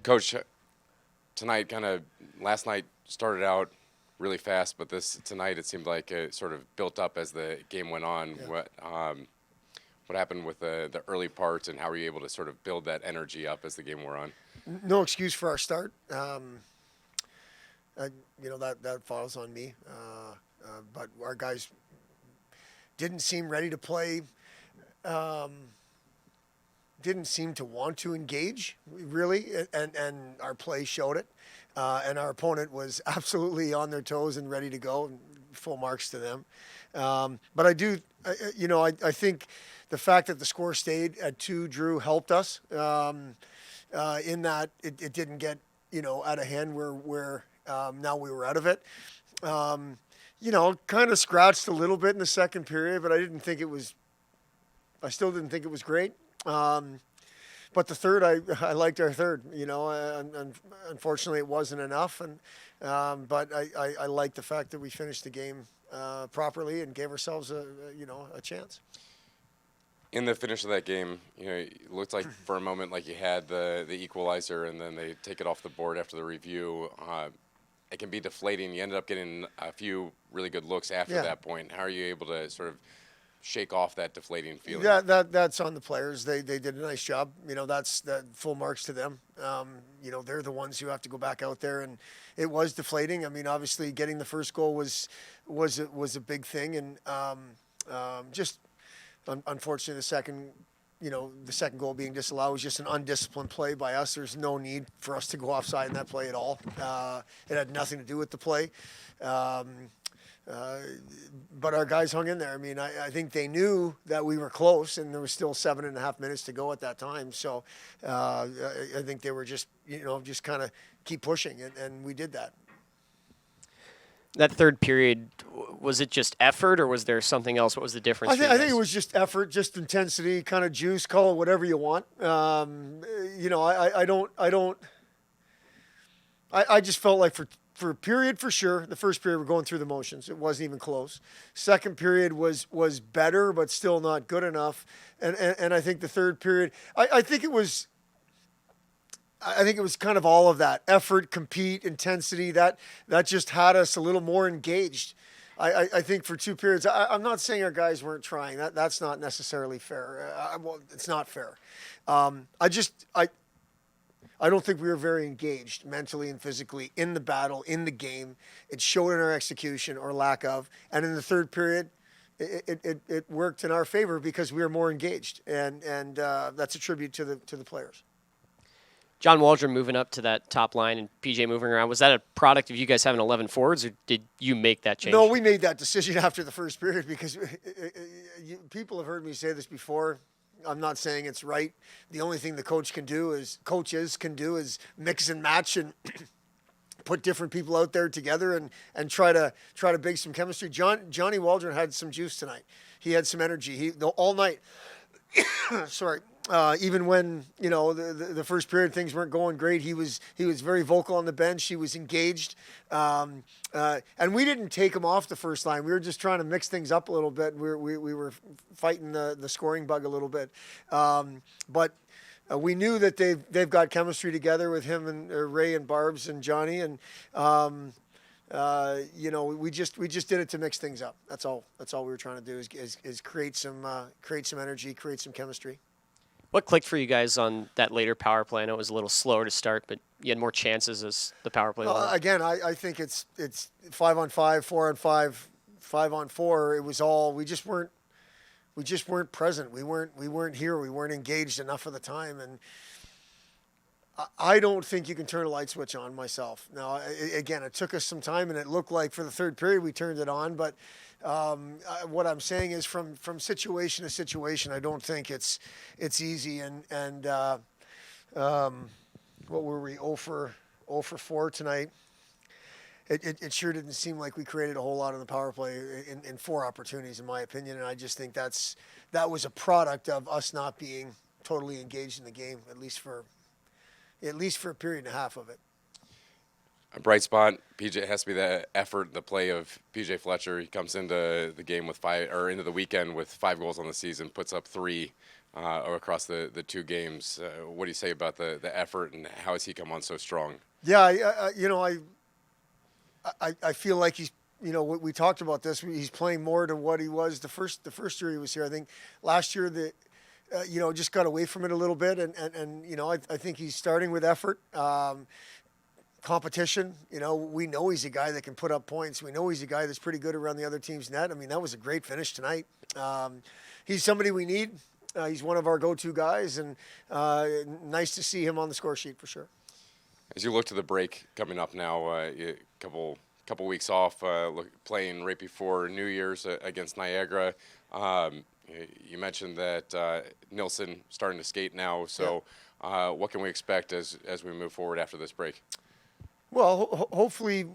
Coach, tonight last night started out really fast, but tonight it seemed like it sort of built up as the game went on. Yeah. What happened with the early parts, and how were you able to sort of build that energy up as the game wore on? No excuse for our start. That falls on me. But our guys didn't seem ready to play. Didn't seem to want to engage, really, and our play showed it. And our opponent was absolutely on their toes and ready to go, and full marks to them. But I think the fact that the score stayed at 2, Drew, helped us in that it didn't get, out of hand where now we were out of it. Kind of scratched a little bit in the second period, but I still didn't think it was great. But the third, I liked our third. Unfortunately, it wasn't enough, but I liked the fact that we finished the game properly and gave ourselves a chance. In the finish of that game, it looked like for a moment like you had the equalizer, and then they take it off the board after the review. It can be deflating. You ended up getting a few really good looks after that point. How are you able to sort of shake off that deflating feeling? That's on the players. They did a nice job. That's full marks to them. They're the ones who have to go back out there, and it was deflating. I mean, obviously getting the first goal was a big thing, and just unfortunately the second goal being disallowed was just an undisciplined play by us. There's no need for us to go offside in that play at all. It had nothing to do with the play. But our guys hung in there. I mean, I think they knew that we were close, and there was still 7.5 minutes to go at that time. So I think they were just kind of keep pushing, and we did that. That third period, was it just effort, or was there something else? What was the difference? I think it was just effort, just intensity, kind of juice. Call it whatever you want. I just felt like for a period, for sure, the first period we're going through the motions. It wasn't even close. Second period was better, but still not good enough. And I think the third period, I think it was kind of all of that effort, compete, intensity. That just had us a little more engaged. I think for 2 periods, I'm not saying our guys weren't trying. That's not necessarily fair. It's not fair. I don't think we were very engaged mentally and physically in the battle, in the game. It showed in our execution or lack of. And in the third period, it worked in our favor because we were more engaged, and that's a tribute to the players. John Waldron moving up to that top line and PJ moving around, was that a product of you guys having 11 forwards, or did you make that change? No, we made that decision after the first period because people have heard me say this before. I'm not saying it's right. The only thing the coaches can do is mix and match and put different people out there together and try to bake some chemistry. Johnny Waldron had some juice tonight. He had some energy. All night. Sorry. Even when the first period things weren't going great, he was very vocal on the bench. He was engaged, and we didn't take him off the first line. We were just trying to mix things up a little bit. We were fighting the scoring bug a little bit, but we knew that they've got chemistry together with him and Ray and Barbs and Johnny, and we just did it to mix things up. That's all we were trying to do is create some energy, create some chemistry. What clicked for you guys on that later power play? I know it was a little slower to start, but you had more chances as the power play went on. Again, I think it's 5-on-5, 4-on-5, 5-on-4. It was all we just weren't present. We weren't here. We weren't engaged enough of the time, and I don't think you can turn a light switch on myself. Now, again, it took us some time, and it looked like for the third period we turned it on, but what I'm saying is from situation to situation, I don't think it's easy. And what were we, 0 for 4 tonight? It sure didn't seem like we created a whole lot on the power play in 4 opportunities, in my opinion. And I just think that was a product of us not being totally engaged in the game, at least for a period and a half of it. A bright spot, PJ, has to be the effort, the play of PJ Fletcher. He comes into the game with into the weekend with 5 goals on the season, puts up 3 across the 2 games. What do you say about the effort and how has he come on so strong? Yeah, I feel like he's, we talked about this. He's playing more to what he was the first year he was here. I think last year just got away from it a little bit, and I think he's starting with effort. Competition, we know he's a guy that can put up points. We know he's a guy that's pretty good around the other team's net. I mean, that was a great finish tonight. He's somebody we need. He's one of our go-to guys, and nice to see him on the score sheet for sure. As you look to the break coming up now, a couple weeks off, playing right before New Year's against Niagara. You mentioned that Nilsson starting to skate now. So, what can we expect as we move forward after this break? Well, hopefully,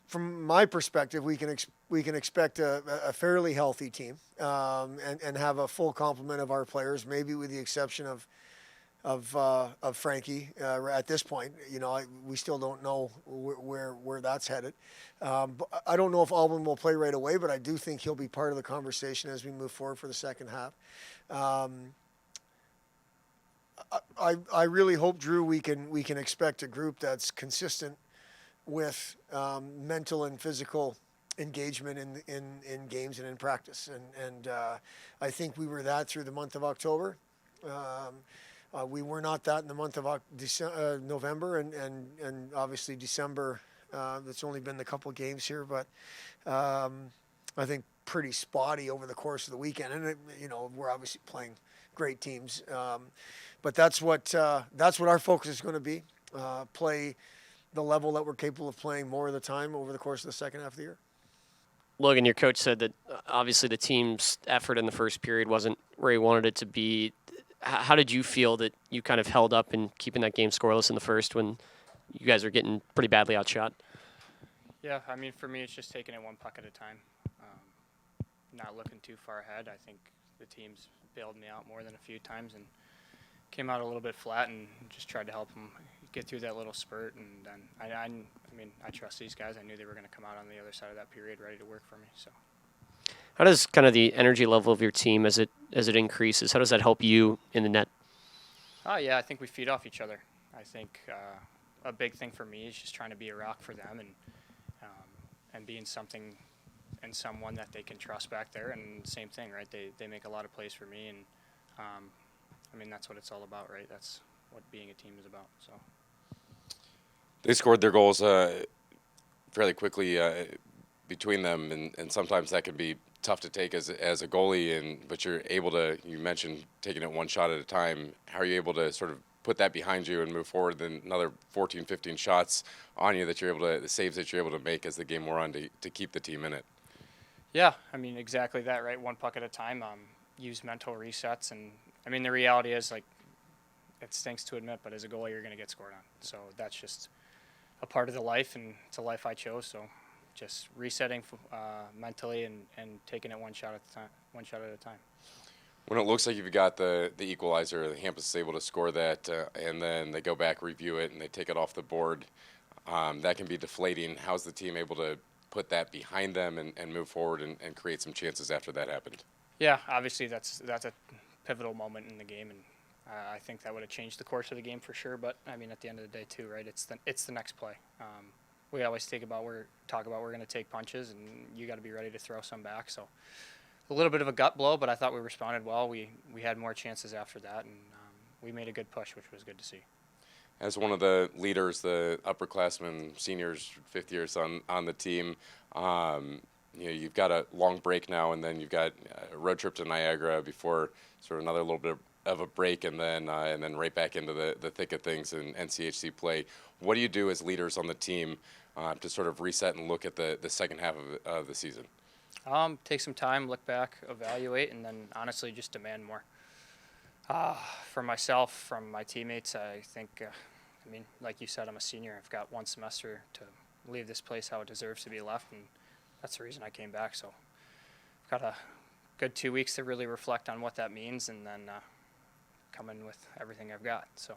from my perspective, we can expect a fairly healthy team and have a full complement of our players, maybe with the exception of Frankie at this point. We still don't know where that's headed. But I don't know if Albin will play right away, but I do think he'll be part of the conversation as we move forward for the second half. I really hope, Drew, we can expect a group that's consistent with mental and physical engagement in games and in practice. And I think we were that through the month of October. We were not that in the month of November and obviously December. That's only been a couple games here, but I think pretty spotty over the course of the weekend. And we're obviously playing great teams, but that's what our focus is going to be. Play the level that we're capable of playing more of the time over the course of the second half of the year. Logan, your coach said that obviously the team's effort in the first period wasn't where he wanted it to be. How did you feel that you kind of held up in keeping that game scoreless in the first when you guys are getting pretty badly outshot? Yeah, I mean, for me, it's just taking it one puck at a time, not looking too far ahead. I think the team's bailed me out more than a few times and came out a little bit flat and just tried to help them get through that little spurt. And then I trust these guys. I knew they were going to come out on the other side of that period ready to work for me. So, how does kind of the energy level of your team as it increases? How does that help you in the net? Yeah, I think we feed off each other. I think a big thing for me is just trying to be a rock for them and being something and someone that they can trust back there. And same thing, right? They make a lot of plays for me, and that's what it's all about, right? That's what being a team is about. So they scored their goals fairly quickly between them, and sometimes that can be tough to take as a goalie. But you're able to. You mentioned taking it one shot at a time. How are you able to sort of put that behind you and move forward? Then another 14, 15 shots on you that you're able to, the saves that you're able to make as the game wore on to keep the team in it. Yeah, exactly that, right? One puck at a time. Use mental resets, and the reality is, like, it stinks to admit, but as a goalie, you're going to get scored on. So that's just a part of the life, and it's a life I chose. So just resetting mentally and taking it one shot at a time. When it looks like you've got the equalizer, the Hampus is able to score that, and then they go back, review it, and they take it off the board, that can be deflating. How's the team able to put that behind them and move forward and create some chances after that happened? Yeah, obviously that's a pivotal moment in the game, and I think that would have changed the course of the game for sure. But at the end of the day too, right? It's the next play. We always talk about we're going to take punches, and you got to be ready to throw some back. So a little bit of a gut blow, but I thought we responded well. We had more chances after that, and we made a good push, which was good to see. As one of the leaders, the upperclassmen, seniors, fifth years on the team, you've got a long break now, and then you've got a road trip to Niagara before sort of another little bit of a break, and then right back into the thick of things in NCHC play. What do you do as leaders on the team to sort of reset and look at the second half of the season? Take some time, look back, evaluate, and then honestly just demand more. For myself, from my teammates, I think, like you said, I'm a senior. I've got one semester to leave this place how it deserves to be left, and that's the reason I came back. So I've got a good 2 weeks to really reflect on what that means, and then come in with everything I've got. So.